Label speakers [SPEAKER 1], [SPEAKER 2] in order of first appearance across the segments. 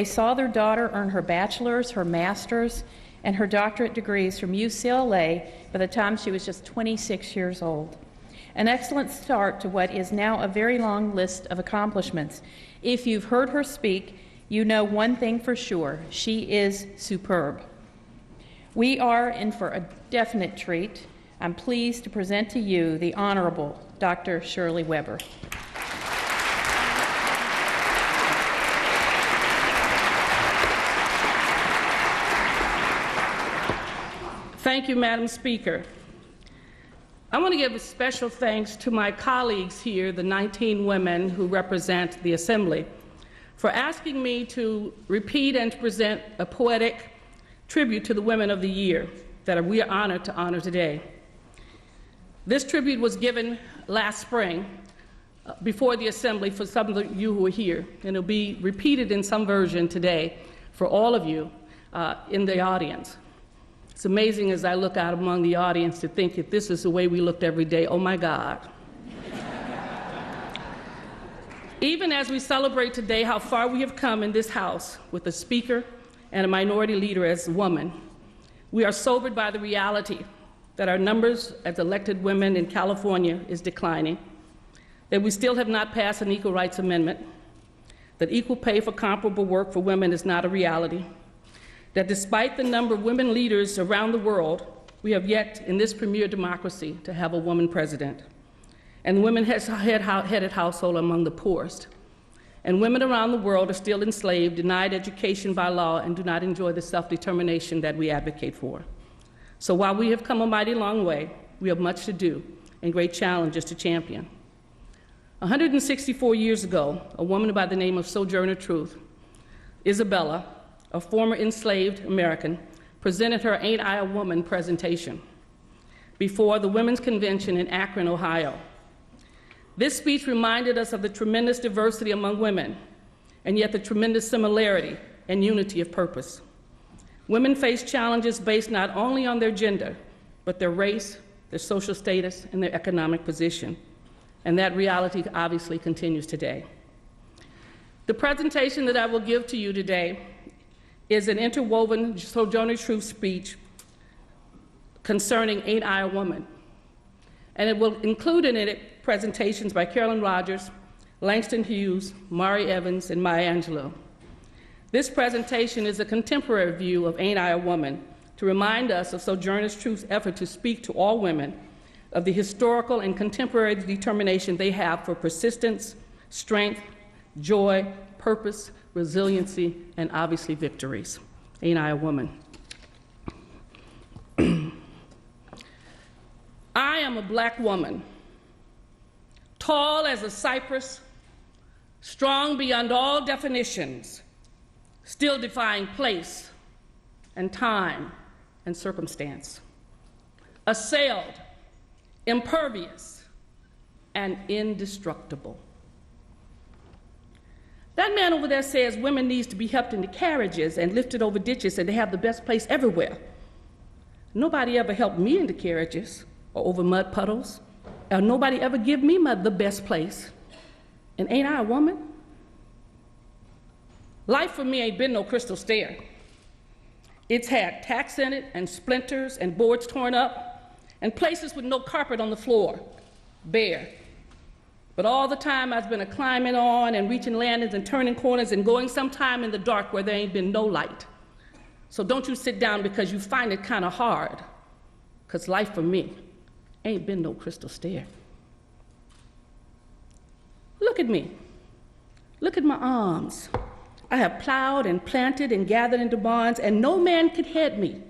[SPEAKER 1] They saw their daughter earn her bachelor's, her master's, and her doctorate degrees from UCLA by the time she was just 26 years old. An excellent start to what is now a very long list of accomplishments. If you've heard her speak, you know one thing for sure: she is superb. We are in for a definite treat. I'm pleased to present to you the Honorable Dr. Shirley Weber.
[SPEAKER 2] Thank you, Madam Speaker. I want to give a special thanks to my colleagues here, the 19 women who represent the Assembly, for asking me to repeat and to present a poetic tribute to the Women of the Year that we are honored to honor today. This tribute was given last spring before the Assembly for some of you who are here, and it'll be repeated in some version today for all of you in the audience. It's amazing as I look out among the audience to think if this is the way we looked every day, oh my God. Even as we celebrate today how far we have come in this House with a Speaker and a minority leader as a woman, we are sobered by the reality that our numbers as elected women in California is declining, that we still have not passed an Equal Rights Amendment, that equal pay for comparable work for women is not a reality, that despite the number of women leaders around the world, we have yet in this premier democracy to have a woman president. And women headed household among the poorest. And women around the world are still enslaved, denied education by law, and do not enjoy the self-determination that we advocate for. So while we have come a mighty long way, we have much to do and great challenges to champion. 164 years ago, a woman by the name of Sojourner Truth, Isabella, a former enslaved American, presented her Ain't I a Woman presentation before the Women's Convention in Akron, Ohio. This speech reminded us of the tremendous diversity among women, and yet the tremendous similarity and unity of purpose. Women face challenges based not only on their gender, but their race, their social status, and their economic position. And that reality obviously continues today. The presentation that I will give to you today is an interwoven Sojourner Truth speech concerning Ain't I a Woman? And it will include in it presentations by Carolyn Rogers, Langston Hughes, Mari Evans, and Maya Angelou. This presentation is a contemporary view of Ain't I a Woman to remind us of Sojourner Truth's effort to speak to all women of the historical and contemporary determination they have for persistence, strength, joy, purpose, resiliency, and obviously victories. Ain't I a Woman? I am a black woman, tall as a cypress, strong beyond all definitions, still defying place and time and circumstance, assailed, impervious, and indestructible. That man over there says women need to be helped into carriages and lifted over ditches and they have the best place everywhere. Nobody ever helped me into carriages or over mud puddles, or nobody ever give me the best place. And ain't I a woman? Life for me ain't been no crystal stair. It's had tacks in it and splinters and boards torn up and places with no carpet on the floor, bare. But all the time I've been a climbing on and reaching landings and turning corners and going sometime in the dark where there ain't been no light. So don't you sit down because you find it kind of hard, because life for me ain't been no crystal stair. Look at me. Look at my arms. I have plowed and planted and gathered into barns, and no man could head me.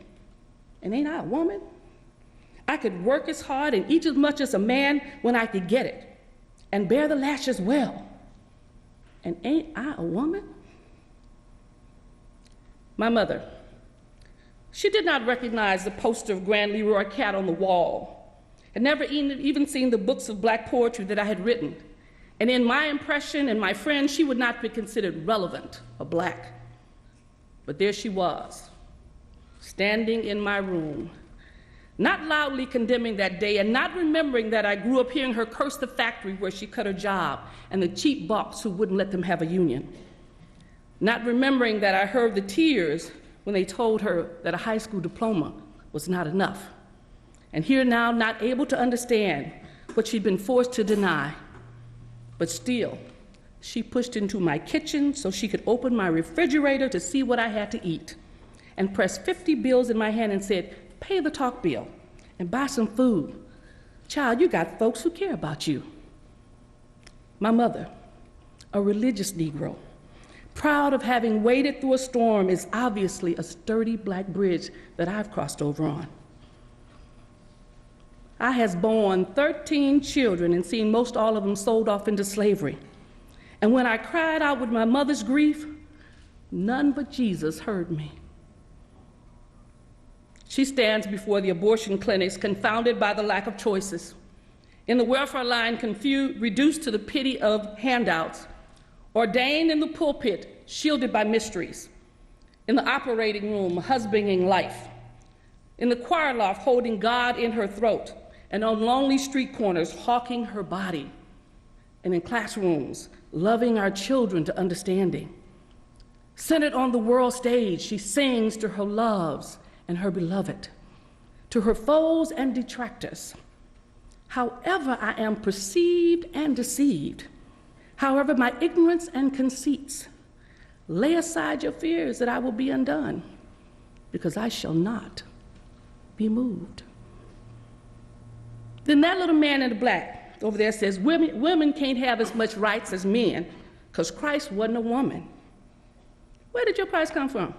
[SPEAKER 2] And ain't I a woman? I could work as hard and eat as much as a man when I could get it, and bear the lashes well. And ain't I a woman? My mother, she did not recognize the poster of Grand Leroy Cat on the wall, had never even seen the books of black poetry that I had written. And in my impression and my friends, she would not be considered relevant or black. But there she was, standing in my room, not loudly condemning that day and not remembering that I grew up hearing her curse the factory where she cut her job and the cheap boss who wouldn't let them have a union. not remembering that I heard the tears when they told her that a high school diploma was not enough. And here now, not able to understand what she'd been forced to deny, but still, she pushed into my kitchen so she could open my refrigerator to see what I had to eat, and pressed 50 bills in my hand and said, "Pay the talk bill and buy some food. Child, you got folks who care about you." My mother, a religious Negro, proud of having waded through a storm, is obviously a sturdy black bridge that I've crossed over on. I has borne 13 children and seen most all of them sold off into slavery. And when I cried out with my mother's grief, none but Jesus heard me. She stands before the abortion clinics, confounded by the lack of choices. In the welfare line, reduced to the pity of handouts. Ordained in the pulpit, shielded by mysteries. In the operating room, husbanding life. In the choir loft, holding God in her throat. And on lonely street corners, hawking her body. And in classrooms, loving our children to understanding. Centered on the world stage, she sings to her loves and her beloved, to her foes and detractors. However I am perceived and deceived, however my ignorance and conceits, lay aside your fears that I will be undone, because I shall not be moved. Then that little man in the black over there says, women can't have as much rights as men because Christ wasn't a woman. Where did your Christ come from?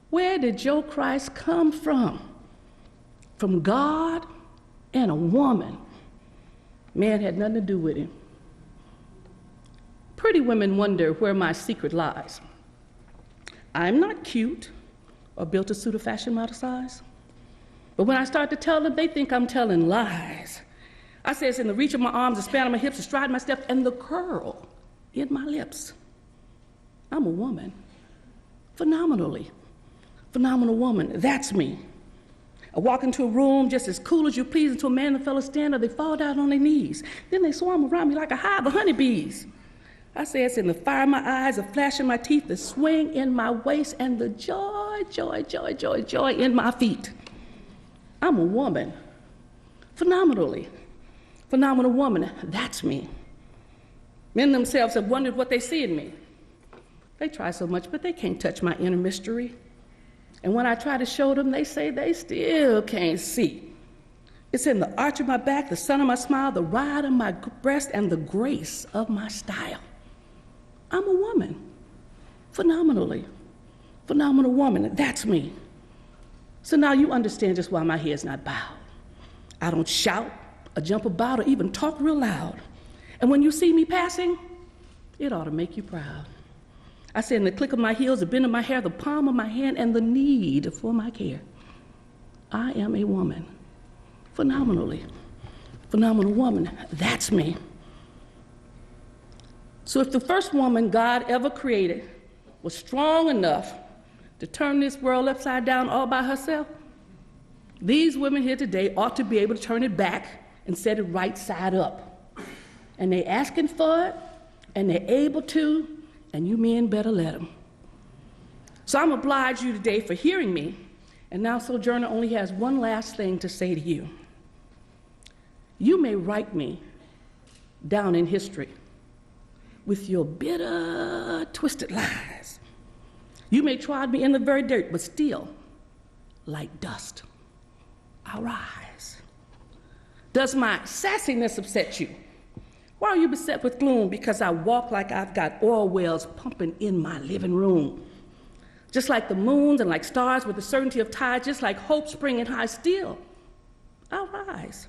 [SPEAKER 2] Where did your Christ come from? From God and a woman. Man had nothing to do with him. Pretty women wonder where my secret lies. I'm not cute or built to suit a fashion model size. But when I start to tell them, they think I'm telling lies. I say it's in the reach of my arms, the span of my hips, the stride of my step, and the curl in my lips. I'm a woman. Phenomenal woman. That's me. I walk into a room just as cool as you please until a man and a fellow stand up, they fall down on their knees. Then they swarm around me like a hive of honeybees. I say it's in the fire in my eyes, the flash in my teeth, the swing in my waist, and the joy, joy, joy, joy, joy in my feet. I'm a woman. Phenomenal woman. That's me. Men themselves have wondered what they see in me. They try so much, but they can't touch my inner mystery. And when I try to show them, they say they still can't see. It's in the arch of my back, the sun of my smile, the ride of my breast, and the grace of my style. I'm a woman. Phenomenal woman. That's me. So now you understand just why my head's not bowed. I don't shout or jump about or even talk real loud. And when you see me passing, it ought to make you proud. I say in the click of my heels, the bend of my hair, the palm of my hand, and the need for my care. I am a woman. Phenomenal woman. That's me. So if the first woman God ever created was strong enough to turn this world upside down all by herself, these women here today ought to be able to turn it back and set it right side up. And they're asking for it, and they're able to, and you men better let them. So I'm obliged you today for hearing me, and now Sojourner only has one last thing to say to you. You may write me down in history with your bitter, twisted lies. You may trod me in the very dirt, but still, like dust, I'll rise. Does my sassiness upset you? Why are you beset with gloom? Because I walk like I've got oil wells pumping in my living room. Just like the moons and like stars with the certainty of tide, just like hope springing high, still, I'll rise.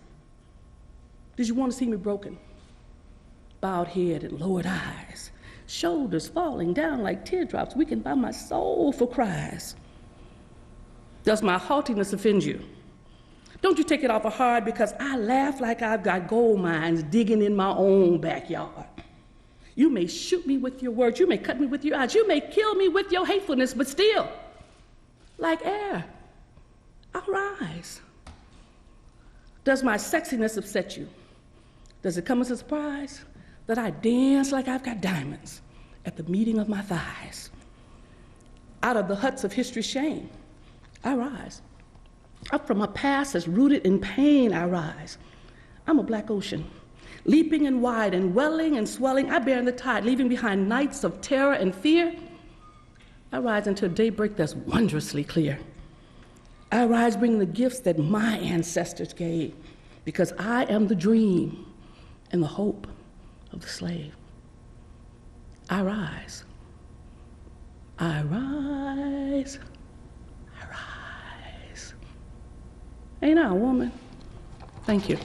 [SPEAKER 2] Did you want to see me broken? Bowed head and lowered eyes, shoulders falling down like teardrops, weakened by my soulful cries. Does my haughtiness offend you? Don't you take it awful hard because I laugh like I've got gold mines digging in my own backyard. You may shoot me with your words, you may cut me with your eyes, you may kill me with your hatefulness, but still, like air, I'll rise. Does my sexiness upset you? Does it come as a surprise that I dance like I've got diamonds at the meeting of my thighs. Out of the huts of history's shame, I rise. Up from a past that's rooted in pain, I rise. I'm a black ocean, leaping and wide and welling and swelling. I bear in the tide, leaving behind nights of terror and fear. I rise into a daybreak that's wondrously clear. I rise bringing the gifts that my ancestors gave, because I am the dream and the hope of the slave. I rise. I rise. I rise. Ain't I a woman? Thank you.